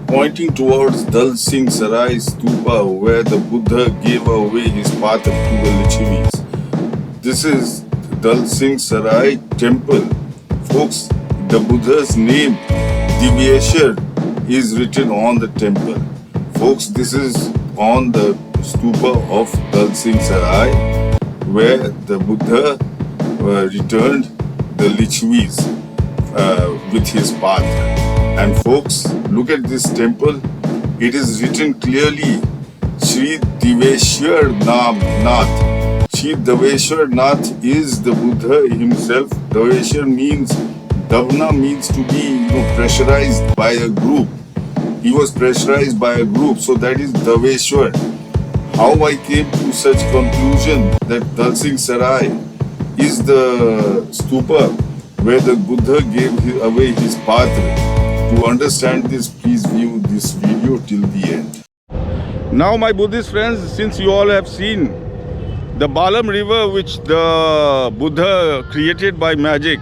pointing towards Dalsingsarai stupa where the Buddha gave away his patra to the Lichavis. This is Dalsingsarai temple. Folks, the Buddha's name, Dabeshwar, is written on the temple. Folks, this is on the stupa of Dalsingsarai where the Buddha returned the Lichavis with his patra. And folks, look at this temple. It is written clearly, Sri Dabeshwar Nath. Sri Dabeshwar Nath is the Buddha himself. Dabeshwar means, Davna means to be pressurized by a group. He was pressurized by a group, so that is Dabeshwar. How I came to such conclusion that Dalsingsarai is the stupa where the Buddha gave away his patra. To understand this, please view this video till the end. Now, my Buddhist friends, since you all have seen the Balam river which the Buddha created by magic,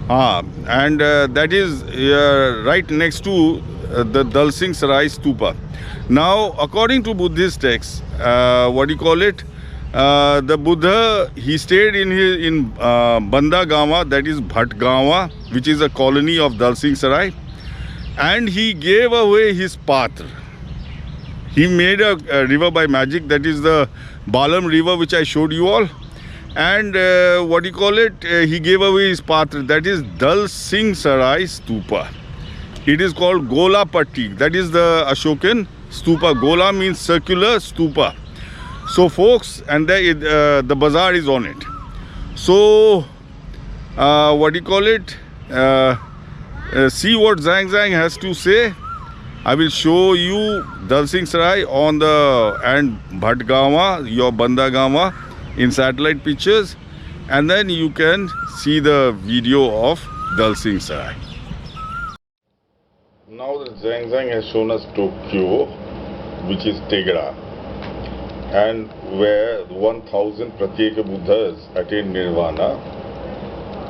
and that is right next to the Dalsingsarai stupa. Now, according to Buddhist texts, the Buddha, he stayed in Bandagawa, that is Bhatgawa, which is a colony of Dalsinghsarai, and he gave away his patra. He made a river by magic, that is the Balam river which I showed you all, and he gave away his patra, that is Dalsingsarai stupa. It is called Gola Patti, that is the Ashokan stupa. Gola means circular, stupa. So folks, and the bazaar is on it. So see what Zhang has to say. I will show you Dalsingsarai and Bhatgawa, your Bhandagama, in satellite pictures, and then you can see the video of Dalsingsarai. Now that Zhang has shown us Tokyo, which is Tegra, and where 1000 Pratyeka Buddhas attain Nirvana,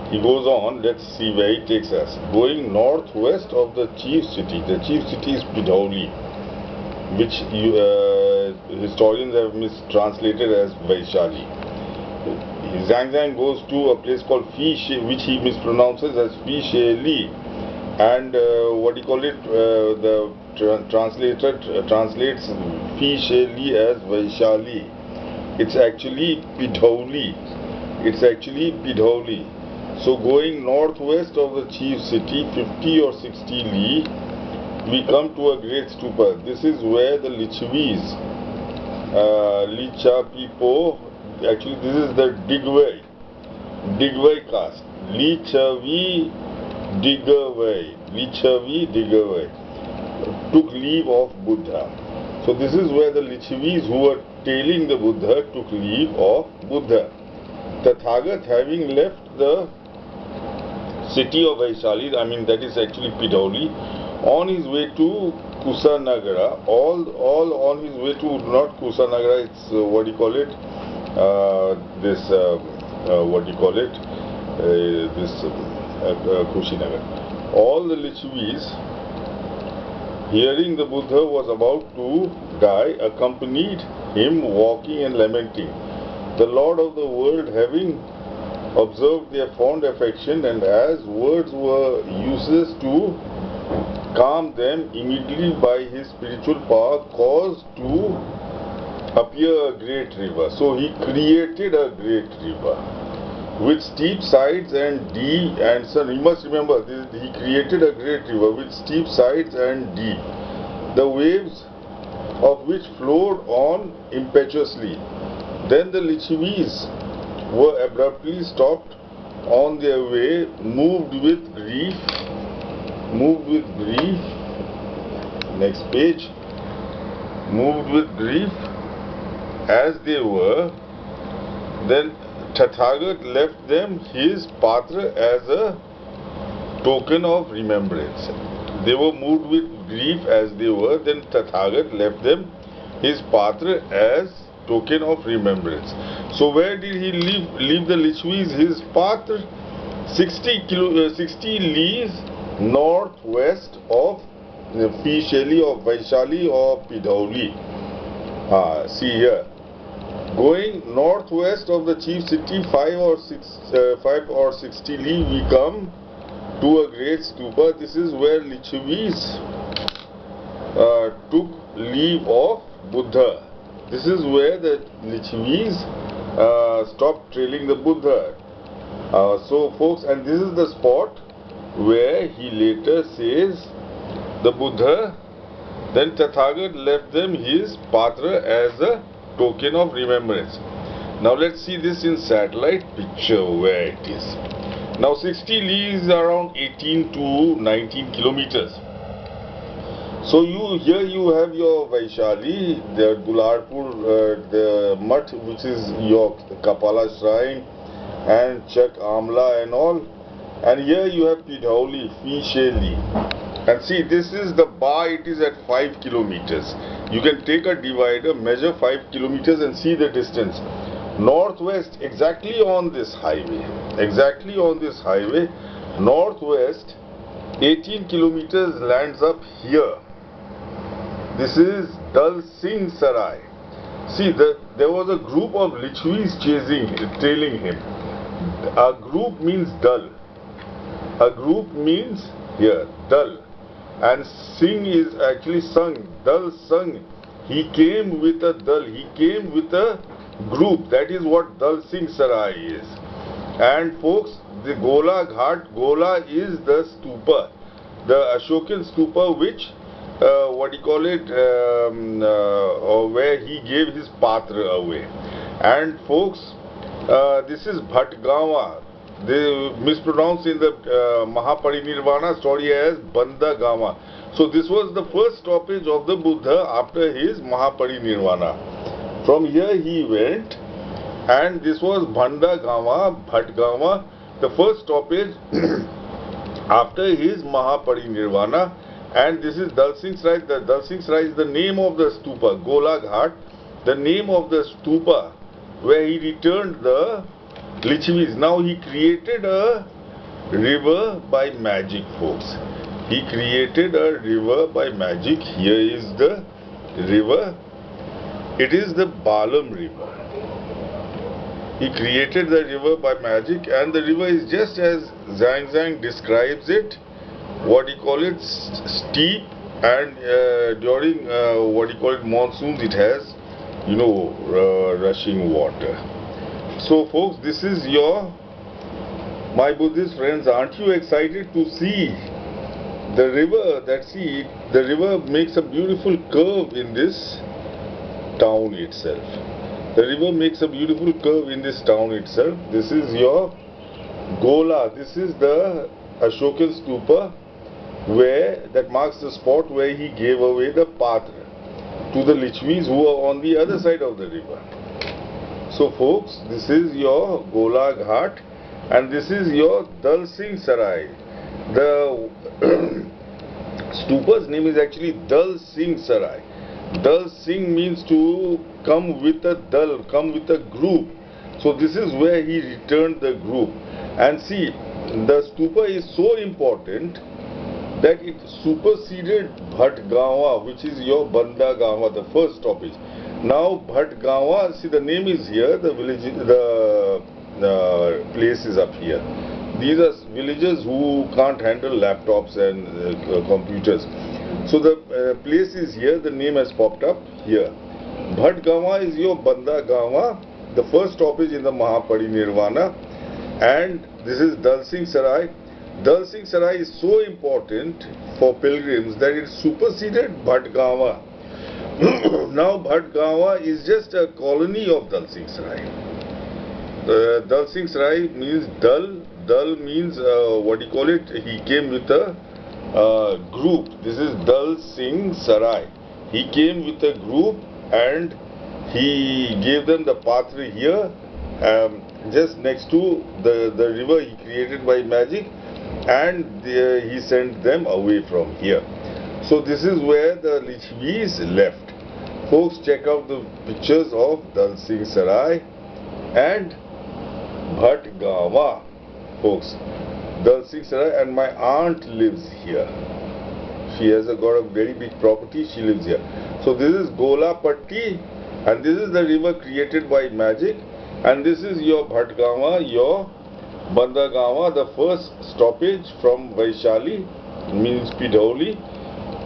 he goes on. Let's see where he takes us. Going northwest of the chief city. The chief city is Pidhauli, which historians have mistranslated as Vaishali. Zhang goes to a place called which he mispronounces as Vaishali, and translates Vaishali as Vaishali. It's actually Pidhauli. So going northwest of the chief city, 50 or 60 li, we come to a great stupa. This is where the Lichavis, Lichapipo, actually this is the Digway caste. Lichavi Digawai took leave of Buddha. So this is where the Lichavis who were tailing the Buddha took leave of Buddha. Tathagat, having left the city of Vaishali, that is actually Pidhauli, on his way to Kusanagara, all on his way to, not Kusanagara, it's Kushinagar. All the Lichavis, hearing the Buddha was about to die, accompanied him walking and lamenting. The Lord of the world, having observed their fond affection, and as words were useless to calm them, immediately by his spiritual power caused to appear a great river. So he created a great river with steep sides and deep, and so you must remember this, he created a great river with steep sides and deep, the waves of which flowed on impetuously. Then the Lichavis were abruptly stopped on their way, moved with grief. Next page. Moved with grief as they were. Then Tathagat left them his patra as a token of remembrance. They were moved with grief as they were. Then Tathagat left them his patra as token of remembrance. So where did he leave the Lichavis his patra? 60 leagues northwest of Vaishali or Pidhauli. See here. Going northwest of the chief city, 5 or 60 li, we come to a great stupa. This is where Lichavis took leave of Buddha. This is where the Lichavis stopped trailing the Buddha. So folks, and this is the spot where he later says the Buddha, then Tathagat left them his patra as a token of remembrance. Now let's see this in satellite picture where it is. Now 60 li is around 18 to 19 kilometers. So here you have your Vaishali, the Gularpur, the Mutt, which is your Kapala shrine, and Chak Amla and all. And here you have Pidhauli, Vaishali. And see, this is the bar, it is at 5 kilometers. You can take a divider, measure 5 kilometers and see the distance. Northwest, exactly on this highway, northwest, 18 kilometers lands up here. This is Dalsingsarai. See, there was a group of Lichavis trailing him. A group means Dal. A group means here, Dal. And Singh is actually sung, Dalsangh. He came with a Dal, he came with a group. That is what Dalsinghsarai is. And folks, the Gola Ghat, Gola is the stupa, the Ashokan stupa, which, where he gave his patra away. And folks, this is Bhatgawa. They mispronounced in the Mahaparinirvana story as Bhandagama. So this was the first stoppage of the Buddha after his Mahaparinirvana. From here he went, and this was Bhandagama, the first stoppage after his Mahaparinirvana. And this is Dalsinghsarai. The Dalsinghsarai is the name of the stupa, Gola Ghat, the name of the stupa where he returned the Lichavis. Now he created a river by magic, folks. He created a river by magic. Here is the river. It is the Balam river. He created the river by magic, and the river is just as Zhang describes it. What he call it, steep, and during monsoons it has, rushing water. So folks, this is my Buddhist friends, aren't you excited to see the river? The river makes a beautiful curve in this town itself. The river makes a beautiful curve in this town itself. This is your Gola. This is the Ashokan stupa, that marks the spot where he gave away the patra to the Lichavis who are on the other side of the river. So folks, this is your Gola Ghat, and this is your Dalsinghsarai. The stupa's name is actually Dalsinghsarai. Dalsingh means to come with a Dal, come with a group. So this is where he returned the group. And see, the stupa is so important that it superseded Bhatgawa, which is your Bandagawa, the first stoppage. Now Bhatgawa, see the name is here, the village, the place is up here. These are villagers who can't handle laptops and computers. So the place is here, the name has popped up here. Bhatgawa is your Bandagawa, the first stoppage in the Mahaparinirvana. And this is Dalsinghsarai. Dalsinghsarai is so important for pilgrims that it superseded Bhatgawa. Now Bhatgawa is just a colony of Dalsinghsarai. Dalsinghsarai means Dal. Dal means he came with a group. This is Dalsinghsarai. He came with a group and he gave them the patra here, just next to the river he created by magic, and he sent them away from here. So this is where the Lichavis left. Folks, check out the pictures of Dalsingsarai and Bhatgawa. Folks, Dalsingsarai, and my aunt lives here. She has got a very big property. She lives here. So this is Gola Patti, and this is the river created by magic. And this is your Bhatgawa, your Bandagawa, the first stoppage from Vaishali, means Pidhauli,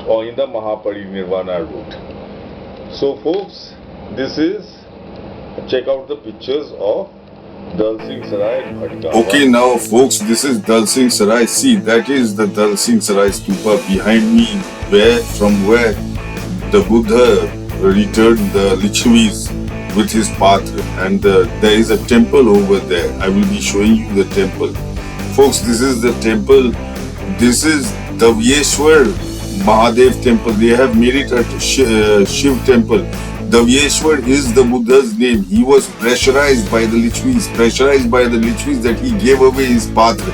or in the Mahaparinirvana route. So folks, this is, check out the pictures of Dalsinghsarai and Bhandagawa. Okay, now folks, this is Dalsinghsarai. See, that is the Dalsingsarai stupa behind me, from where the Buddha returned the Lichavis with his patra, and there is a temple over there. I will be showing you the temple. Folks, this is the temple. This is Dabeshwar Mahadev temple. They have made it a Shiv temple. Dabeshwar is the Buddha's name. He was pressurized by the Lichavis, that he gave away his patra.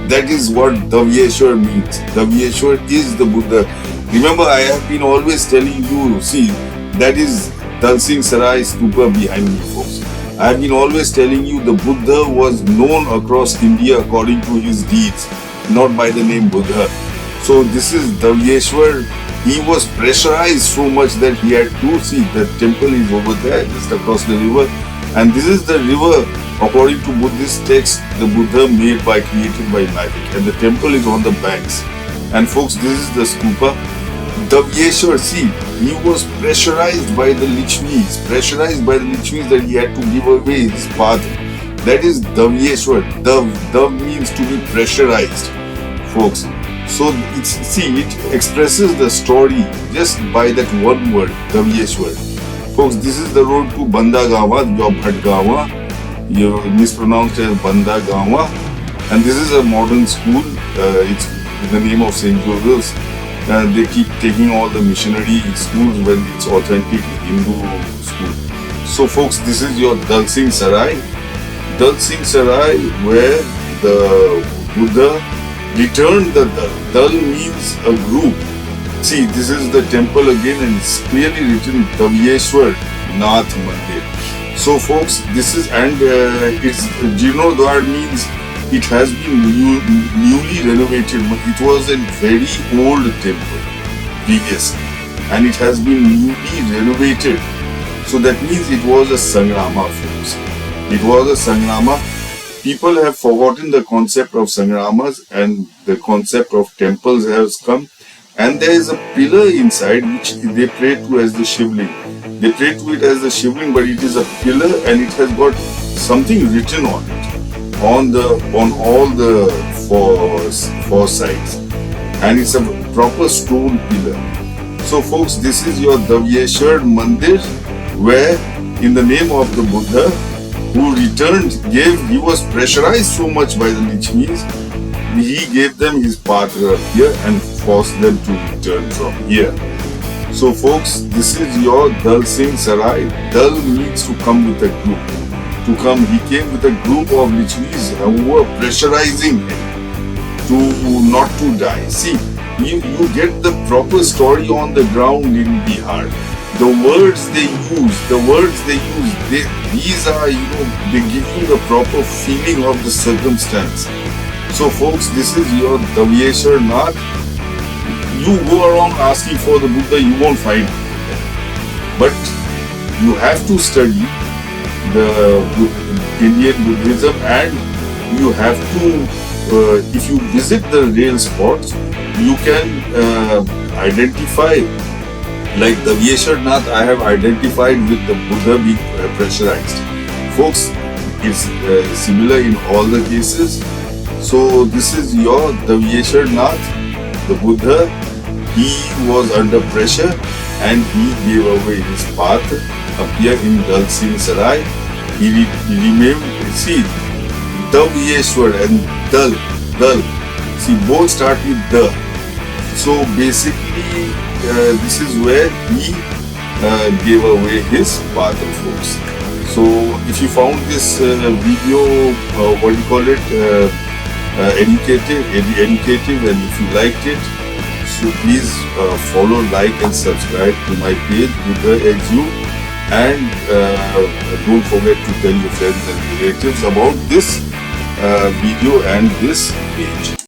That is what Dabeshwar means. Dabeshwar is the Buddha. Remember, I have been always telling you, see, that is Dalsingsarai stupa behind me, folks. I have been always telling you the Buddha was known across India according to his deeds, not by the name Buddha. So this is Dabeshwar. He was pressurized so much that he had to see the temple is over there, just across the river. And this is the river, according to Buddhist texts, the Buddha created by magic. And the temple is on the banks. And folks, this is the stupa. Dabeshwar, see, he was pressurized by the Lichavis, that he had to give away his path. That is Dabeshwar. Dav means to be pressurized, folks. So it expresses the story just by that one word, Dabeshwar. Folks, this is the road to Bandagawa, your Bhatgawa, you mispronounced as Bhandagama. And this is a modern school. It's in the name of St. Joseph's. They keep taking all the missionary schools when it's authentic Hindu school. So folks, this is your Dalsingsarai. Dalsingsarai, where the Buddha returned the Dal. Dal means a group. See, this is the temple again, and it's clearly written Dabeshwar Nath Mandir. So folks, this is, and it's Jeernoddhar means it has been newly renovated. It was a very old temple previously, and it has been newly renovated. So that means it was a sanghramma, folks. It was a sanghramma. People have forgotten the concept of sanghrammas, and the concept of temples has come. And there is a pillar inside which they pray to as the Shivling. They pray to it as the Shivling, but it is a pillar, and it has got something written on it, on all the four sides, and it's a proper stone pillar. So folks, this is your Dabeshwar Mandir, where in the name of the Buddha who returned, he was pressurized so much by the Lichavis, he gave them his patra here and forced them to return from here. So folks, this is your Dalsingsarai. Dal means to come with a group. He came with a group of Lichavis who were pressurizing him to not to die. See, you get the proper story on the ground in Bihar. The words they use, these are, they give you the proper feeling of the circumstance. So folks, this is your Dabeshwar Nath. You go around asking for the Buddha, you won't find him. But you have to study the Indian Buddhism, and you have to, if you visit the real spots, you can identify, like the Dabeshwar Nath, I have identified with the Buddha being pressurized. Folks, it's similar in all the cases. So this is your Dabeshwar Nath, the Buddha. He was under pressure and he gave away his path up here in Dalsingsarai. He remained, see, Dabeshwar and Dal. See, both start with the. So basically, this is where he gave away his path, folks. So if you found this video, educative, and if you liked it, so please follow, like and subscribe to my page, Buddha Edu, and don't forget to tell your friends and relatives about this video and this page.